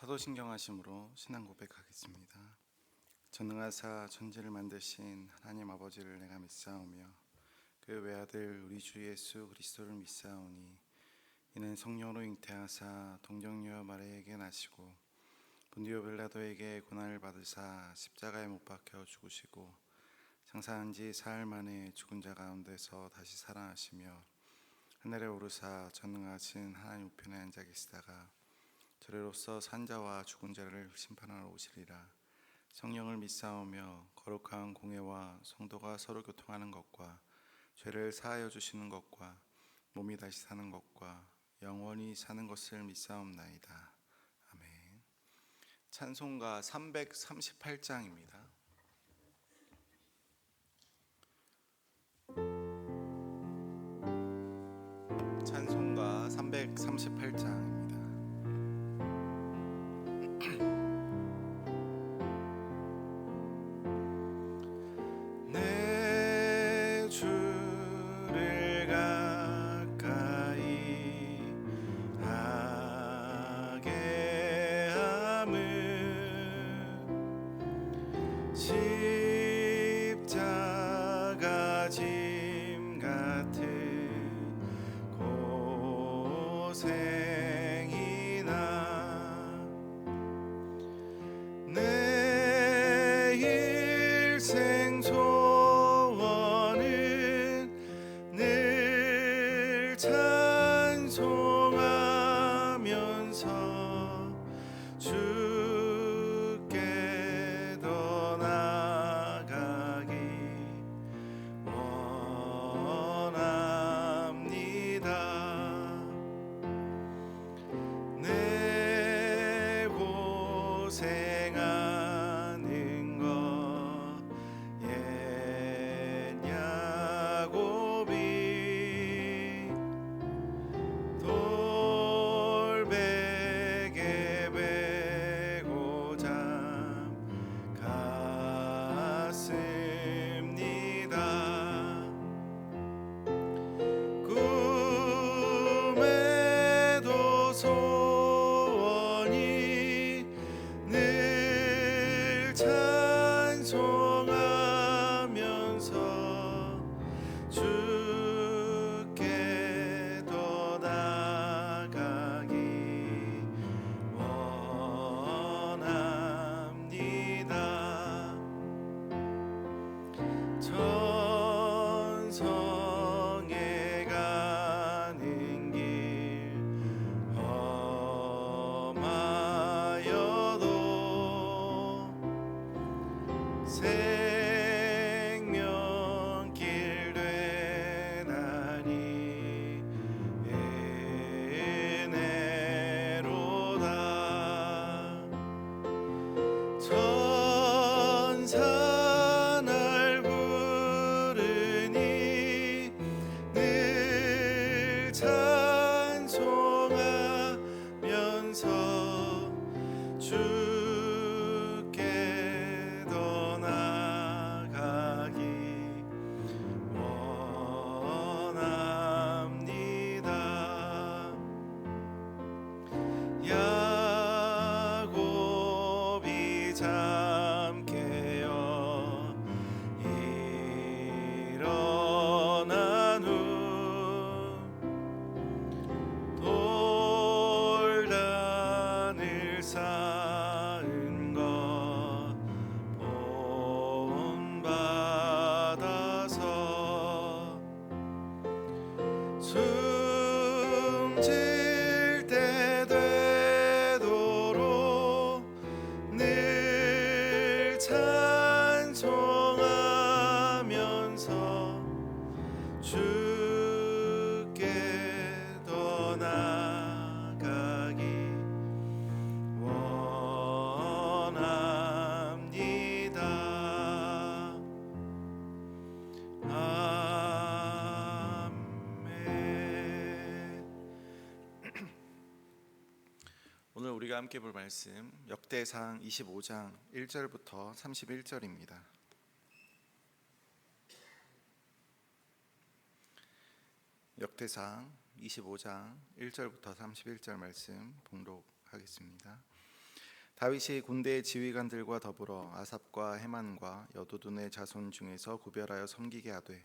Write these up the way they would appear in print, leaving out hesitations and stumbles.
사도신경하심으로 신앙 고백하겠습니다. 전능하사 천지를 만드신 하나님 아버지를 내가 믿사오며 그 외아들 우리 주 예수 그리스도를 믿사오니 이는 성령으로 잉태하사 동정녀 마리아에게 나시고 본디오 빌라도에게 고난을 받으사 십자가에 못 박혀 죽으시고 장사한 지 사흘 만에 죽은 자 가운데서 다시 살아나시며 하늘에 오르사 전능하신 하나님 우편에 앉아 계시다가 저리로서 산자와 죽은 자를 심판하러 오시리라. 성령을 믿사오며 거룩한 공회와 성도가 서로 교통하는 것과 죄를 사하여 주시는 것과 몸이 다시 사는 것과 영원히 사는 것을 믿사옵나이다. 아멘. 찬송가 338장입니다. 찬송가 338장입니다. 내 주를 가까이 하게 함은 십자가 짐 같은 고생이나 내 일생 소원은 늘 찬송하면서 주께 더 나아가기 원합니다. 내 고생하는 것 옛 야곱이 돌베개 베고 잠갔습니다. 꿈에도 소원이 늘 찬송하면서 주께 더 나아가기 원합니다. 천성에 가는 길 험하여도 생명길 되나니 은혜로다. 천사 날 부르니 늘 찬송하면서 주께 더 나아가기 원합니다. 야곱이 잠 깨어 일어난 후 돌단을 쌓은 것 본받아서 숨질 때 되도록 늘 찬송하면서 주께 더 나아가기 원합니다. 아멘. 오늘 우리가 함께 볼 말씀 역대상 25장 1절부터 31절입니다. 역대상 25장 1절부터 31절 말씀 봉독하겠습니다. 다윗이 군대의 지휘관들과 더불어 아삽과 헤만과 여두둔의 자손 중에서 구별하여 섬기게 하되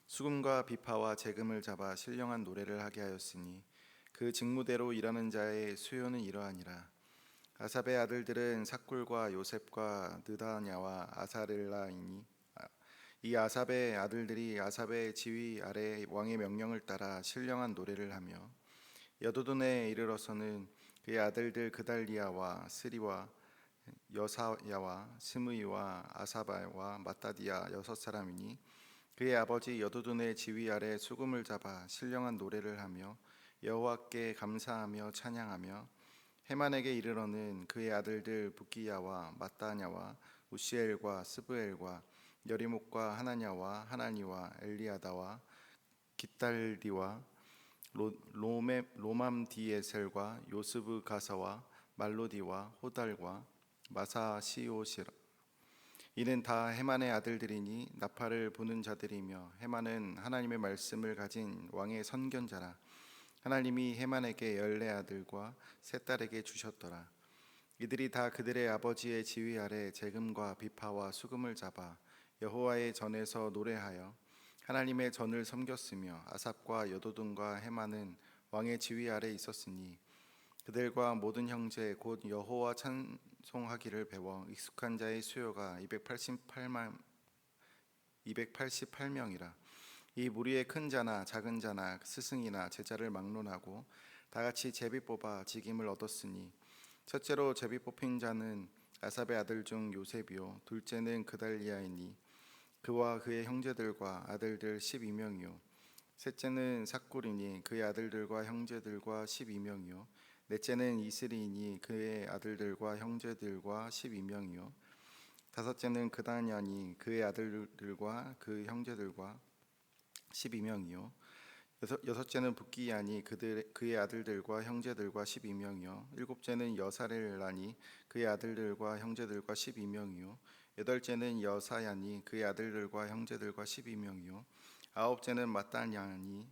수금과 비파와 재금을 잡아 신령한 노래를 하게 하였으니 그 직무대로 일하는 자의 수요는 이러하니라. 아삽의 아들들은 삭굴과 요셉과 느다냐와 아사렐라이니 이 아삽의 아들들이 아삽의 지휘 아래 왕의 명령을 따라 신령한 노래를 하며 여두둔에 이르러서는 그의 아들들 그달리아와 스리와 여사야와 스므이와 아사바와 마따디아 6사람이니 그의 아버지 여두둔의 지휘 아래 수금을 잡아 신령한 노래를 하며 여호와께 감사하며 찬양하며 헤만에게 이르러는 그의 아들들 부기야와 마따냐와 우시엘과 스브엘과 여리목과 하나냐와 하나니와 엘리아다와 깃달디와 로맘디에셀과 요스브 가사와 말로디와 호달과 마사시오시라. 이는 다 헤만의 아들들이니 나팔을 부는 자들이며 헤만은 하나님의 말씀을 가진 왕의 선견자라. 하나님이 헤만에게 14아들과 3딸에게 주셨더라. 이들이 다 그들의 아버지의 지휘 아래 재금과 비파와 수금을 잡아 여호와의 전에서 노래하여 하나님의 전을 섬겼으며 아삽과 여도둔과 헤만은 왕의 지휘 아래 있었으니 그들과 모든 형제 곧 여호와 찬송하기를 배워 익숙한 자의 수요가 288명이라. 이 무리의 큰 자나 작은 자나 스승이나 제자를 막론하고 다 같이 제비 뽑아 직임을 얻었으니 첫째로 제비 뽑힌 자는 아삽의 아들 중 요셉이요 둘째는 그달리아이니 그와 그의 형제들과 아들들 12명이요 셋째는 삭굴이니 그의 아들들과 형제들과 12명이요 넷째는 이스리이니 그의 아들들과 형제들과 12명이요 다섯째는 그다냐니 그의 아들들과 그 형제들과 12명이요 여섯째는 북기야니 그의 아들들과 형제들과 12명이요 일곱째는 여사렐라니 그의 아들들과 형제들과 12명이요 여덟째는 여사야니 그의 아들들과 형제들과 12명이요 아홉째는 마따냐니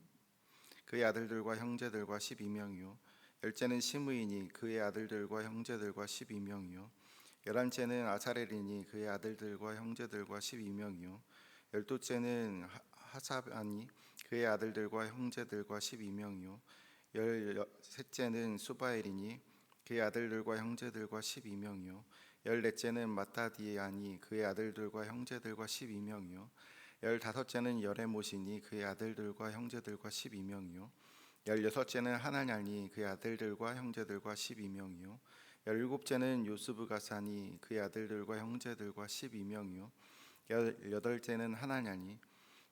그의 아들들과 형제들과 12명이요 열째는 시므이니 그의 아들들과 형제들과 12명이요 열한째는 아사렐이니 그의 아들들과 형제들과 12명이요 열두째는 하사바니 그의 아들들과 형제들과 12명이요 열셋째는 수바엘이니 그의 아들들과 형제들과 12명이요 열넷째는 마따디아니 그의 아들들과 형제들과 12명이요 열다섯째는 여레못이니 그의 아들들과 형제들과 12명이요 열여섯째는 하나냐니 그의 아들들과 형제들과 12명이요 열일곱째는 요스브가사니 그의 아들들과 형제들과 12명이요 열여덟째는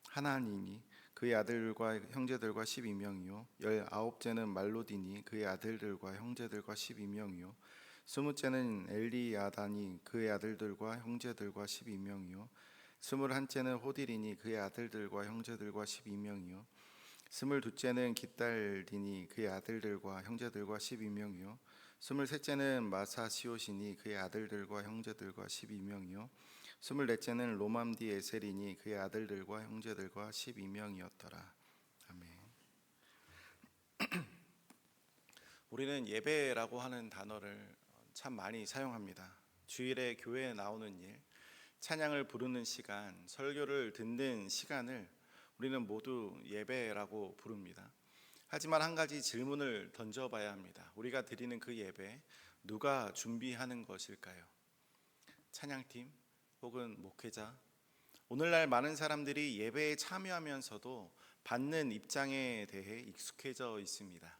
하나니니 그의 아들들과 형제들과 12명이요 열아홉째는 말로디니 그의 아들들과 형제들과 12명이요 스무째는 엘리야다니 그의 아들들과 형제들과 12명이요 스물한째는 호딜이니 그의 아들들과 형제들과 12명이요 스물두째는 깃달디니 그의 아들들과 형제들과 12명이요 스물셋째는 마사시오시니 그의 아들들과 형제들과 12명이요 스물넷째는 로맘디에셀이니 그의 아들들과 형제들과 12명이었더라. 아멘. 우리는 예배라고 하는 단어를 참 많이 사용합니다. 주일에 교회에 나오는 일, 찬양을 부르는 시간, 설교를 듣는 시간을 우리는 모두 예배라고 부릅니다. 하지만 한 가지 질문을 던져봐야 합니다. 우리가 드리는 그 예배, 누가 준비하는 것일까요? 찬양팀 혹은 목회자? 오늘날 많은 사람들이 예배에 참여하면서도 받는 입장에 대해 익숙해져 있습니다.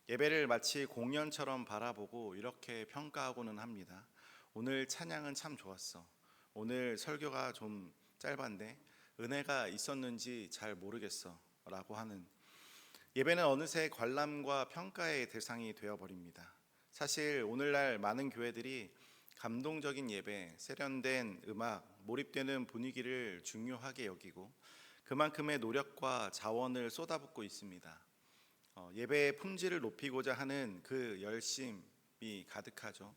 예배를 마치 공연처럼 바라보고 이렇게 평가하고는 합니다. 오늘 찬양은 참 좋았어. 오늘 설교가 좀 짧은데 은혜가 있었는지 잘 모르겠어 라고 하는, 예배는 어느새 관람과 평가의 대상이 되어버립니다. 사실 오늘날 많은 교회들이 감동적인 예배, 세련된 음악, 몰입되는 분위기를 중요하게 여기고 그만큼의 노력과 자원을 쏟아붓고 있습니다. 예배의 품질을 높이고자 하는 그 열심이 가득하죠.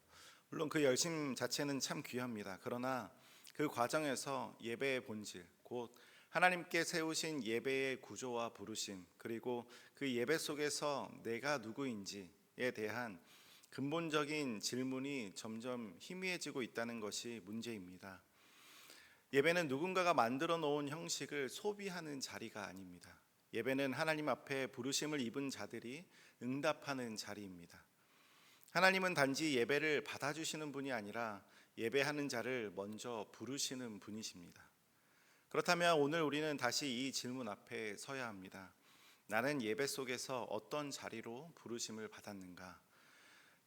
물론 그 열심 자체는 참 귀합니다. 그러나 그 과정에서 예배의 본질, 곧 하나님께 세우신 예배의 구조와 부르심, 그리고 그 예배 속에서 내가 누구인지에 대한 근본적인 질문이 점점 희미해지고 있다는 것이 문제입니다. 예배는 누군가가 만들어 놓은 형식을 소비하는 자리가 아닙니다. 예배는 하나님 앞에 부르심을 입은 자들이 응답하는 자리입니다. 하나님은 단지 예배를 받아주시는 분이 아니라 예배하는 자를 먼저 부르시는 분이십니다. 그렇다면 오늘 우리는 다시 이 질문 앞에 서야 합니다. 나는 예배 속에서 어떤 자리로 부르심을 받았는가?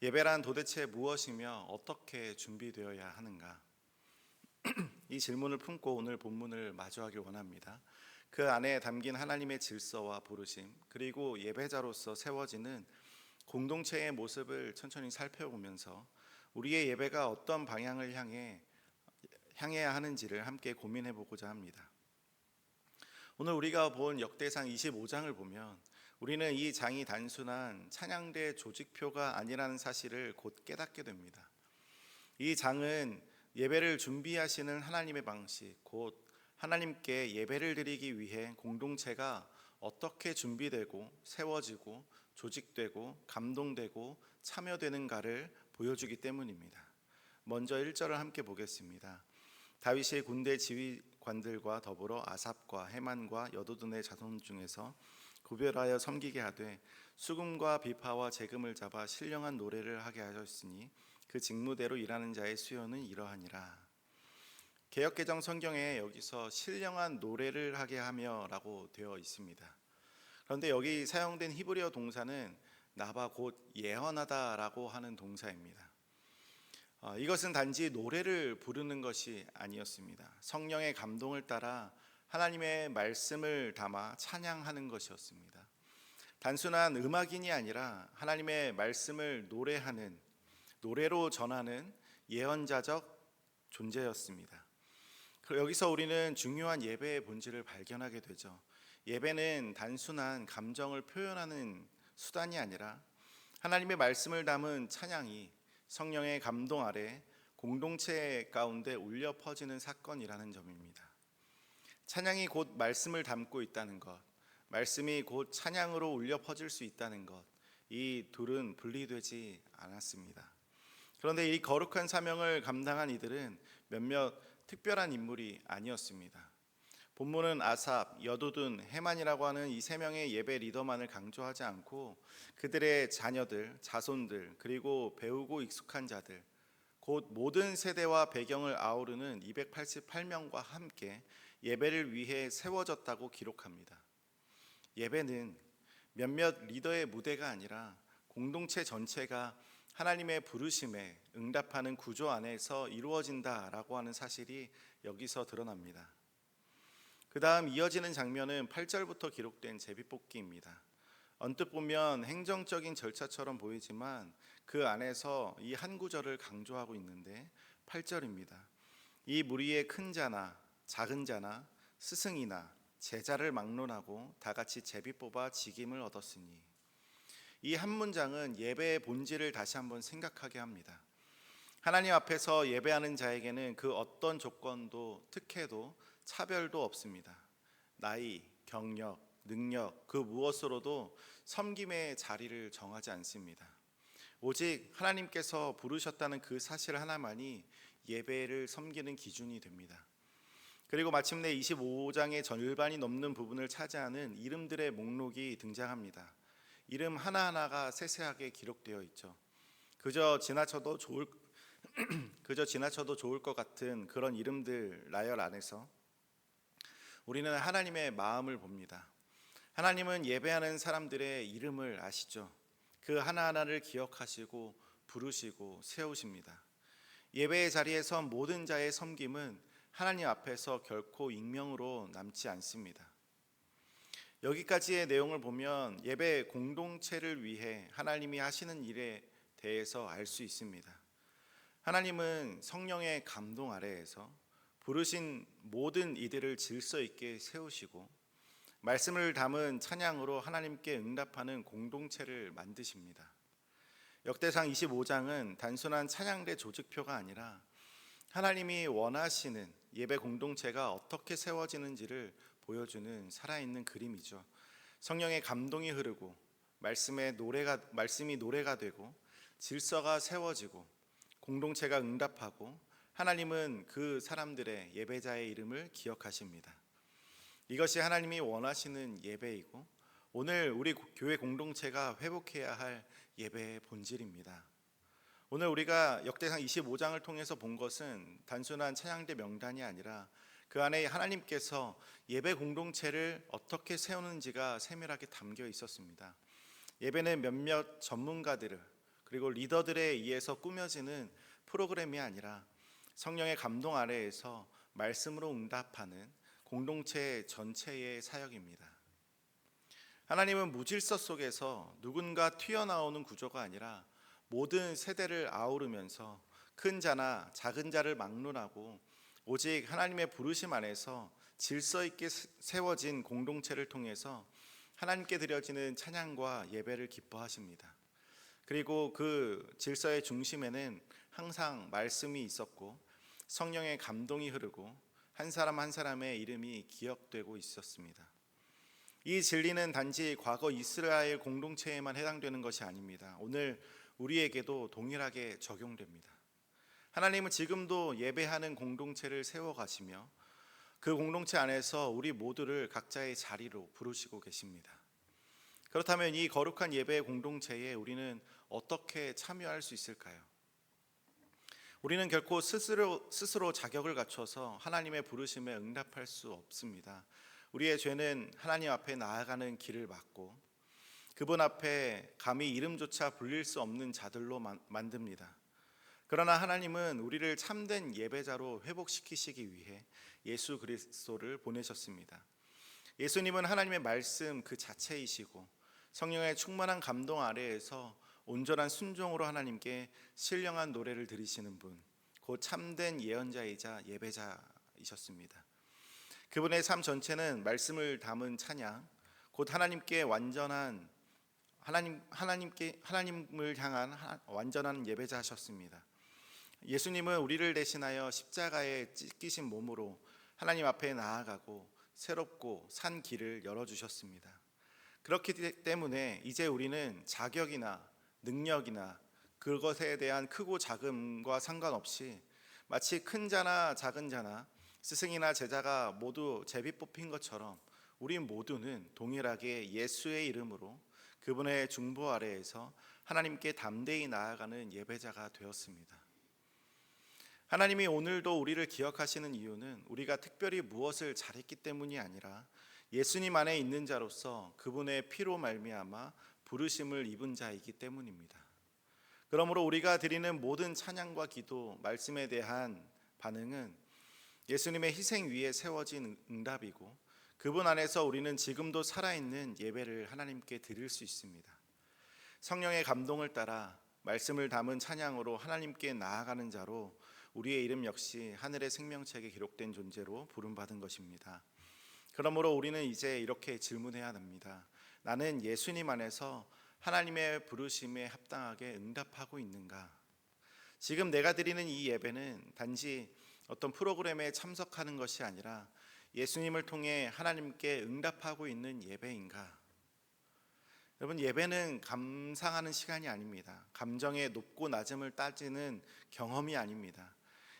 예배란 도대체 무엇이며 어떻게 준비되어야 하는가? 이 질문을 품고 오늘 본문을 마주하길 원합니다. 그 안에 담긴 하나님의 질서와 부르심, 그리고 예배자로서 세워지는 공동체의 모습을 천천히 살펴보면서 우리의 예배가 어떤 방향을 향해야 하는지를 함께 고민해 보고자 합니다. 오늘 우리가 본 역대상 25장을 보면 우리는 이 장이 단순한 찬양대 조직표가 아니라는 사실을 곧 깨닫게 됩니다. 이 장은 예배를 준비하시는 하나님의 방식, 곧 하나님께 예배를 드리기 위해 공동체가 어떻게 준비되고 세워지고 조직되고 감동되고 참여되는가를 보여주기 때문입니다. 먼저 1절을 함께 보겠습니다. 다윗이 군대 지휘관들과 더불어 아삽과 헤만과 여두둔의 자손 중에서 구별하여 섬기게 하되 수금과 비파와 재금을 잡아 신령한 노래를 하게 하셨으니 그 직무대로 일하는 자의 수요는 이러하니라. 개역개정 성경에 여기서 신령한 노래를 하게 하며라고 되어 있습니다. 그런데 여기 사용된 히브리어 동사는 나바 곧 예언하다라고 하는 동사입니다. 이것은 단지 노래를 부르는 것이 아니었습니다. 성령의 감동을 따라 하나님의 말씀을 담아 찬양하는 것이었습니다. 단순한 음악인이 아니라 하나님의 말씀을 노래로 전하는 예언자적 존재였습니다. 여기서 우리는 중요한 예배의 본질을 발견하게 되죠. 예배는 단순한 감정을 표현하는 수단이 아니라 하나님의 말씀을 담은 찬양이 성령의 감동 아래 공동체 가운데 울려 퍼지는 사건이라는 점입니다. 찬양이 곧 말씀을 담고 있다는 것, 말씀이 곧 찬양으로 울려 퍼질 수 있다는 것, 이 둘은 분리되지 않았습니다. 그런데 이 거룩한 사명을 감당한 이들은 몇몇 특별한 인물이 아니었습니다. 본문은 아삽, 여두둔, 헤만이라고 하는 이 세 명의 예배 리더만을 강조하지 않고 그들의 자녀들, 자손들, 그리고 배우고 익숙한 자들, 곧 모든 세대와 배경을 아우르는 288명과 함께 예배를 위해 세워졌다고 기록합니다. 예배는 몇몇 리더의 무대가 아니라 공동체 전체가 하나님의 부르심에 응답하는 구조 안에서 이루어진다라고 하는 사실이 여기서 드러납니다. 그 다음 이어지는 장면은 8절부터 기록된 제비뽑기입니다. 언뜻 보면 행정적인 절차처럼 보이지만 그 안에서 이 한 구절을 강조하고 있는데 8절입니다. 이 무리의 큰 자나 작은 자나 스승이나 제자를 막론하고 다 같이 제비 뽑아 직임을 얻었으니, 이 한 문장은 예배의 본질을 다시 한번 생각하게 합니다. 하나님 앞에서 예배하는 자에게는 그 어떤 조건도 특혜도 차별도 없습니다. 나이, 경력, 능력 그 무엇으로도 섬김의 자리를 정하지 않습니다. 오직 하나님께서 부르셨다는 그 사실 하나만이 예배를 섬기는 기준이 됩니다. 그리고 마침내 25장의 절반이 넘는 부분을 차지하는 이름들의 목록이 등장합니다. 이름 하나하나가 세세하게 기록되어 있죠. 그저 지나쳐도 좋을 것 같은 그런 이름들 나열 안에서 우리는 하나님의 마음을 봅니다. 하나님은 예배하는 사람들의 이름을 아시죠. 그 하나하나를 기억하시고 부르시고 세우십니다. 예배의 자리에서 모든 자의 섬김은 하나님 앞에서 결코 익명으로 남지 않습니다. 여기까지의 내용을 보면 예배 공동체를 위해 하나님이 하시는 일에 대해서 알 수 있습니다. 하나님은 성령의 감동 아래에서 부르신 모든 이들을 질서 있게 세우시고 말씀을 담은 찬양으로 하나님께 응답하는 공동체를 만드십니다. 역대상 25장은 단순한 찬양대 조직표가 아니라 하나님이 원하시는 예배 공동체가 어떻게 세워지는지를 보여주는 살아있는 그림이죠. 성령의 감동이 흐르고 말씀이 노래가 되고 질서가 세워지고 공동체가 응답하고 하나님은 그 사람들의 예배자의 이름을 기억하십니다. 이것이 하나님이 원하시는 예배이고 오늘 우리 교회 공동체가 회복해야 할 예배의 본질입니다. 오늘 우리가 역대상 25장을 통해서 본 것은 단순한 찬양대 명단이 아니라 그 안에 하나님께서 예배 공동체를 어떻게 세우는지가 세밀하게 담겨 있었습니다. 예배는 몇몇 전문가들 그리고 리더들에 의해서 꾸며지는 프로그램이 아니라 성령의 감동 아래에서 말씀으로 응답하는 공동체 전체의 사역입니다. 하나님은 무질서 속에서 누군가 튀어나오는 구조가 아니라 모든 세대를 아우르면서 큰 자나 작은 자를 막론하고 오직 하나님의 부르심 안에서 질서 있게 세워진 공동체를 통해서 하나님께 드려지는 찬양과 예배를 기뻐하십니다. 그리고 그 질서의 중심에는 항상 말씀이 있었고 성령의 감동이 흐르고 한 사람 한 사람의 이름이 기억되고 있었습니다. 이 진리는 단지 과거 이스라엘 공동체에만 해당되는 것이 아닙니다. 오늘 우리에게도 동일하게 적용됩니다. 하나님은 지금도 예배하는 공동체를 세워가시며 그 공동체 안에서 우리 모두를 각자의 자리로 부르시고 계십니다. 그렇다면 이 거룩한 예배의 공동체에 우리는 어떻게 참여할 수 있을까요? 우리는 결코 스스로 자격을 갖춰서 하나님의 부르심에 응답할 수 없습니다. 우리의 죄는 하나님 앞에 나아가는 길을 막고 그분 앞에 감히 이름조차 불릴 수 없는 자들로 만듭니다. 그러나 하나님은 우리를 참된 예배자로 회복시키시기 위해 예수 그리스도를 보내셨습니다. 예수님은 하나님의 말씀 그 자체이시고 성령의 충만한 감동 아래에서 온전한 순종으로 하나님께 신령한 노래를 드리시는 분, 곧 참된 예언자이자 예배자이셨습니다. 그분의 삶 전체는 말씀을 담은 찬양, 곧 하나님을 향한 완전한 예배자셨습니다. 예수님은 우리를 대신하여 십자가에 찢기신 몸으로 하나님 앞에 나아가고 새롭고 산 길을 열어주셨습니다. 그렇기 때문에 이제 우리는 자격이나 능력이나 그것에 대한 크고 작음과 상관없이 마치 큰 자나 작은 자나 스승이나 제자가 모두 제비 뽑힌 것처럼 우리 모두는 동일하게 예수의 이름으로 그분의 중보 아래에서 하나님께 담대히 나아가는 예배자가 되었습니다. 하나님이 오늘도 우리를 기억하시는 이유는 우리가 특별히 무엇을 잘했기 때문이 아니라 예수님 안에 있는 자로서 그분의 피로 말미암아 부르심을 입은 자이기 때문입니다. 그러므로 우리가 드리는 모든 찬양과 기도, 말씀에 대한 반응은 예수님의 희생 위에 세워진 응답이고 그분 안에서 우리는 지금도 살아있는 예배를 하나님께 드릴 수 있습니다. 성령의 감동을 따라 말씀을 담은 찬양으로 하나님께 나아가는 자로 우리의 이름 역시 하늘의 생명책에 기록된 존재로 부름받은 것입니다. 그러므로 우리는 이제 이렇게 질문해야 합니다. 나는 예수님 안에서 하나님의 부르심에 합당하게 응답하고 있는가? 지금 내가 드리는 이 예배는 단지 어떤 프로그램에 참석하는 것이 아니라 예수님을 통해 하나님께 응답하고 있는 예배인가? 여러분, 예배는 감상하는 시간이 아닙니다. 감정의 높고 낮음을 따지는 경험이 아닙니다.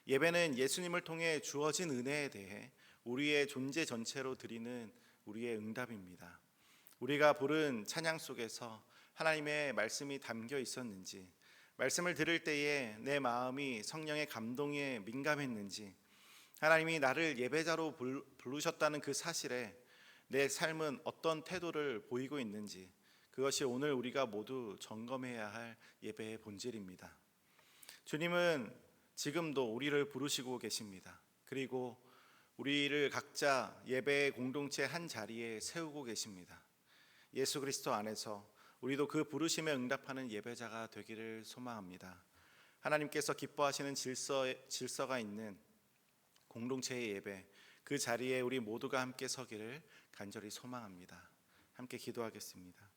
예배는 예수님을 통해 주어진 은혜에 대해 우리의 존재 전체로 드리는 우리의 응답입니다. 우리가 부른 찬양 속에서 하나님의 말씀이 담겨 있었는지, 말씀을 들을 때에 내 마음이 성령의 감동에 민감했는지, 하나님이 나를 예배자로 부르셨다는 그 사실에 내 삶은 어떤 태도를 보이고 있는지, 그것이 오늘 우리가 모두 점검해야 할 예배의 본질입니다. 주님은 지금도 우리를 부르시고 계십니다. 그리고 우리를 각자 예배의 공동체 한 자리에 세우고 계십니다. 예수 그리스도 안에서 우리도 그 부르심에 응답하는 예배자가 되기를 소망합니다. 하나님께서 기뻐하시는 질서가 있는 공동체의 예배, 그 자리에 우리 모두가 함께 서기를 간절히 소망합니다. 함께 기도하겠습니다.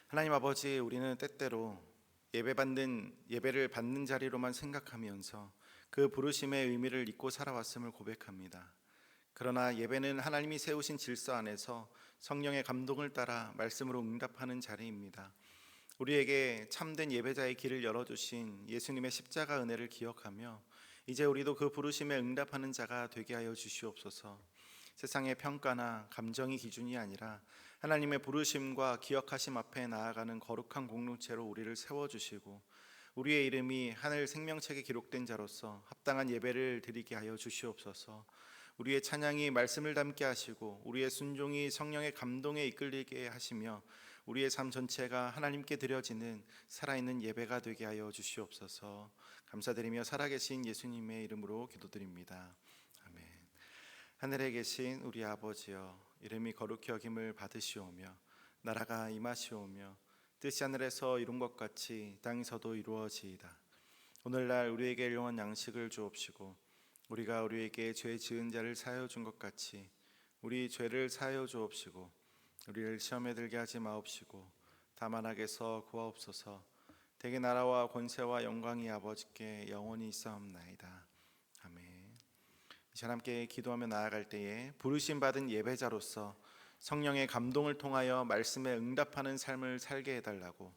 하나님 아버지, 우리는 때때로 예배를 받는 자리로만 생각하면서 그 부르심의 의미를 잊고 살아왔음을 고백합니다. 그러나 예배는 하나님이 세우신 질서 안에서 성령의 감동을 따라 말씀으로 응답하는 자리입니다. 우리에게 참된 예배자의 길을 열어주신 예수님의 십자가 은혜를 기억하며 이제 우리도 그 부르심에 응답하는 자가 되게 하여 주시옵소서. 세상의 평가나 감정이 기준이 아니라 하나님의 부르심과 기억하심 앞에 나아가는 거룩한 공동체로 우리를 세워주시고 우리의 이름이 하늘 생명책에 기록된 자로서 합당한 예배를 드리게 하여 주시옵소서. 우리의 찬양이 말씀을 담게 하시고 우리의 순종이 성령의 감동에 이끌리게 하시며 우리의 삶 전체가 하나님께 드려지는 살아있는 예배가 되게 하여 주시옵소서. 감사드리며 살아계신 예수님의 이름으로 기도드립니다. 아멘. 하늘에 계신 우리 아버지여, 이름이 거룩히 여김을 받으시오며 나라가 임하시오며 뜻이 하늘에서 이룬 것 같이 땅에서도 이루어지이다. 오늘날 우리에게 일용할 양식을 주옵시고 우리가 우리에게 죄 지은 자를 사하여 준 것 같이 우리 죄를 사하여 주옵시고 우리를 시험에 들게 하지 마옵시고 다만 악에서 구하옵소서. 대개 나라와 권세와 영광이 아버지께 영원히 있사옵나이다. 아멘. 이 시간 함께 기도하며 나아갈 때에 부르심 받은 예배자로서 성령의 감동을 통하여 말씀에 응답하는 삶을 살게 해달라고,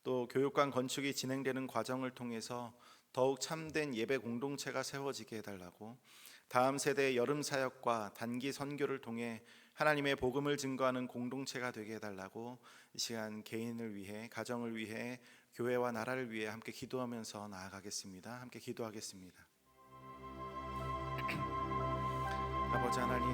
또 교육관 건축이 진행되는 과정을 통해서 더욱 참된 예배 공동체가 세워지게 해달라고, 다음 세대의 여름 사역과 단기 선교를 통해 하나님의 복음을 증거하는 공동체가 되게 해달라고 이 시간 개인을 위해, 가정을 위해, 교회와 나라를 위해 함께 기도하면서 나아가겠습니다. 함께 기도하겠습니다. 아버지 하나님,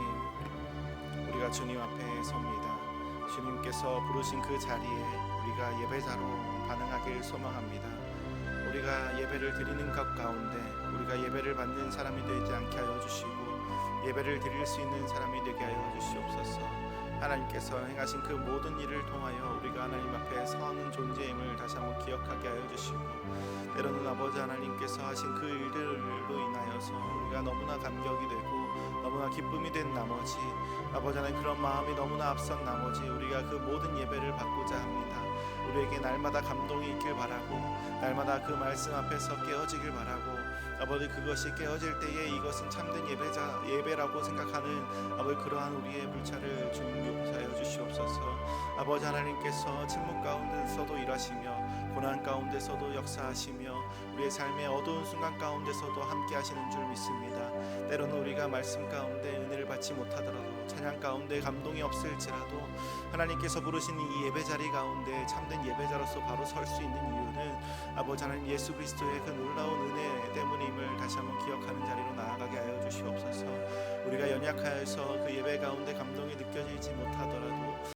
우리가 주님 앞에 섭니다. 주님께서 부르신 그 자리에 우리가 예배자로 반응하길 소망합니다. 우리가 예배를 드리는 것 가운데 우리가 예배를 받는 사람이 되지 않게 하여 주시고 예배를 드릴 수 있는 사람이 되게 하여 주시옵소서. 하나님께서 행하신 그 모든 일을 통하여 우리가 하나님 앞에 서는 존재임을 다시 한번 기억하게 하여 주시고, 때로는 아버지 하나님께서 하신 그 일들로 인하여서 우리가 너무나 감격이 되고 너무나 기쁨이 된 나머지, 아버지 하나님 그런 마음이 너무나 앞선 나머지 우리가 그 모든 예배를 받고자 합니다. 우리에게 날마다 감동이 있길 바라고, 날마다 그 말씀 앞에서 깨어지길 바라고, 아버지 그것이 깨어질 때에 이것은 참된 예배라고 생각하는 아버지 그러한 우리의 불찰을 주님 용서하여 주시옵소서. 아버지 하나님께서 침묵 가운데서도 일하시며 고난 가운데서도 역사하시며 우리의 삶의 어두운 순간 가운데서도 함께 하시는 줄 믿습니다. 때로는 우리가 말씀 가운데 은혜를 받지 못하더라도, 찬양 가운데 감동이 없을지라도 하나님께서 부르신 이 예배 자리 가운데 참된 예배자로서 바로 설 수 있는 이유는 아버지 하나님 예수 그리스도의 그 놀라운 은혜 때문임을 다시 한번 기억하는 자리로 나아가게 하여 주시옵소서. 우리가 연약하여서 그 예배 가운데 감동이 느껴지지 못하더라도